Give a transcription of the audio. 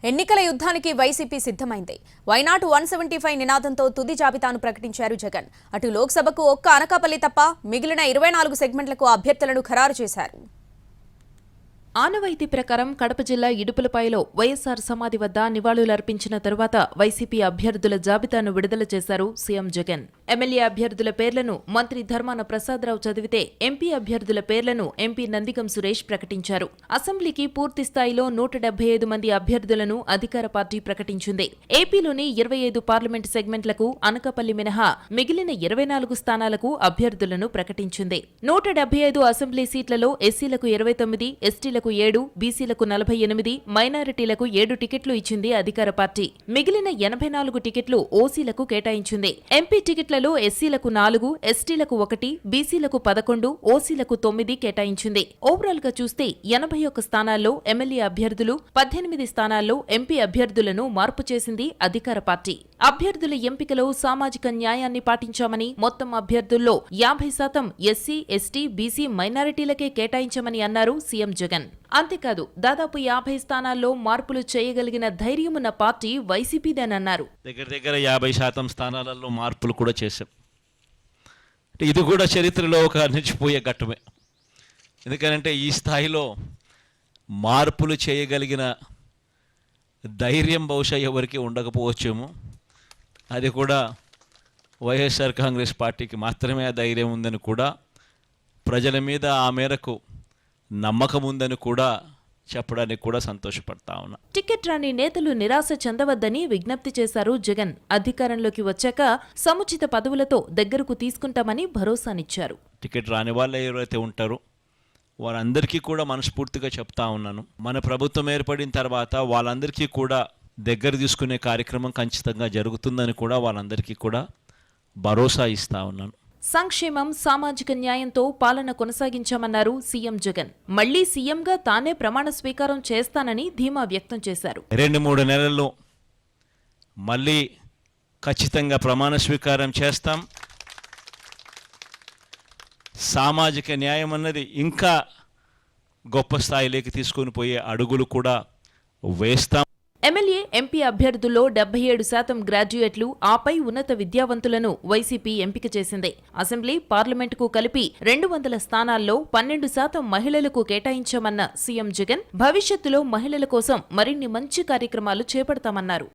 ఎన్నికల యుద్ధానికి వైసీపీ సిద్ధమైంది. వైనాట్ 175 నినాదంతో తుది జాబితాను ప్రకటించారు జగన్. అటు లోక్సభకు ఒక్క అనకాపల్లి తప్ప మిగిలిన 24 సెగ్మెంట్లకు అభ్యర్థులను ఖరారు చేశారు. ఆనవాయితీ ప్రకారం కడప జిల్లా ఇడుపులపాయలో వైఎస్సార్ సమాధి వద్ద నివాళులర్పించిన తరువాత వైసీపీ అభ్యర్థుల జాబితాను విడుదల చేశారు సీఎం జగన్. ఎమ్మెల్యే అభ్యర్థుల పేర్లను మంత్రి ధర్మాన ప్రసాదరావు చదివితే ఎంపీ అభ్యర్థుల పేర్లను ఎంపీ నందిగం సురేష్ ప్రకటించారు. అసెంబ్లీకి పూర్తి స్థాయిలో 175 మంది అభ్యర్థులను అధికార పార్టీ ప్రకటించింది. ఏపీలోని 25 పార్లమెంటు సెగ్మెంట్లకు అనకాపల్లి మినహా మిగిలిన 24 స్థానాలకు అభ్యర్థులను ప్రకటించింది. 175 అసెంబ్లీ సీట్లలో ఎస్సీలకు 29, ఎస్టీలకు 7, బీసీలకు 48, మైనారిటీలకు 7 టికెట్లు ఇచ్చింది అధికార పార్టీ. మిగిలిన 84 టికెట్లు ఓసీలకు కేటాయించింది. ఎంపీ టికెట్లలో ఎస్సీలకు 4, ఎస్టీలకు 1, బీసీలకు 11, ఓసీలకు 9 కేటాయించింది. ఓవరాల్ గా చూస్తే 81 స్థానాల్లో ఎమ్మెల్యే అభ్యర్థులు, 18 స్థానాల్లో ఎంపీ అభ్యర్థులను మార్పు చేసింది అధికార పార్టీ. అభ్యర్థుల ఎంపికలో సామాజిక న్యాయాన్ని పాటించామని, మొత్తం అభ్యర్థుల్లో 50% ఎస్సీ, ఎస్టీ, బీసీ, మైనారిటీలకే కేటాయించామని అన్నారు సీఎం జగన్. అంతేకాదు దాదాపు 50 స్థానాల్లో మార్పులు చేయగలిగిన ధైర్యమున్న పార్టీ వైసీపీదేనన్నారు. దగ్గర 50% స్థానాలలో మార్పులు కూడా చేశాం. ఇది కూడా చరిత్రలో ఒక నిలిచిపోయే ఘట్టమే. ఎందుకంటే ఈ స్థాయిలో మార్పులు చేయగలిగిన ధైర్యం బహుశా ఎవరికి ఉండకపోవచ్చేమో. అది కూడా వైఎస్ఆర్ కాంగ్రెస్ పార్టీకి మాత్రమే ఆ ధైర్యం ఉందని కూడా, ప్రజల మీద ఆ మేరకు నమ్మకం ఉందని కూడా చెప్పడానికి కూడా సంతోషపడతా ఉన్నా. టికెట్ రాని నేతలు నిరాశ చెందవద్దని విజ్ఞప్తి చేశారు జగన్. అధికారంలోకి వచ్చాక సముచిత పదవులతో దగ్గరకు తీసుకుంటామని భరోసానిచ్చారు. టికెట్ రాని వాళ్ళు ఎవరైతే ఉంటారో వారందరికీ కూడా మనస్ఫూర్తిగా చెప్తా ఉన్నాను, మన ప్రభుత్వం ఏర్పడిన తర్వాత వాళ్ళందరికీ కూడా దగ్గర తీసుకునే కార్యక్రమం ఖచ్చితంగా జరుగుతుందని కూడా వాళ్ళందరికీ కూడా భరోసా ఇస్తా ఉన్నాను. సంక్షేమం, సామాజిక న్యాయంతో పాలన కొనసాగించామన్నారు సీఎం జగన్. మళ్లీ సీఎంగా తానే ప్రమాణ స్వీకారం చేస్తానని ధీమా వ్యక్తం చేశారు. 2-3 నెలల్లో మళ్ళీ ఖచ్చితంగా ప్రమాణ స్వీకారం చేస్తాం. సామాజిక న్యాయం అన్నది ఇంకా గొప్ప స్థాయిలోకి తీసుకొని పోయే అడుగులు కూడా వేస్తాం. ఎమ్మెల్యే, ఎంపీ అభ్యర్థుల్లో 77% గ్రాడ్యుయేట్లు, ఆపై ఉన్నత విద్యావంతులను వైసీపీ ఎంపిక చేసింది. అసెంబ్లీ, పార్లమెంటుకు కలిపి 200 స్థానాల్లో 12% మహిళలకు కేటాయించామన్న సీఎం జగన్ భవిష్యత్తులో మహిళల కోసం మరిన్ని మంచి కార్యక్రమాలు చేపడతామన్నారు.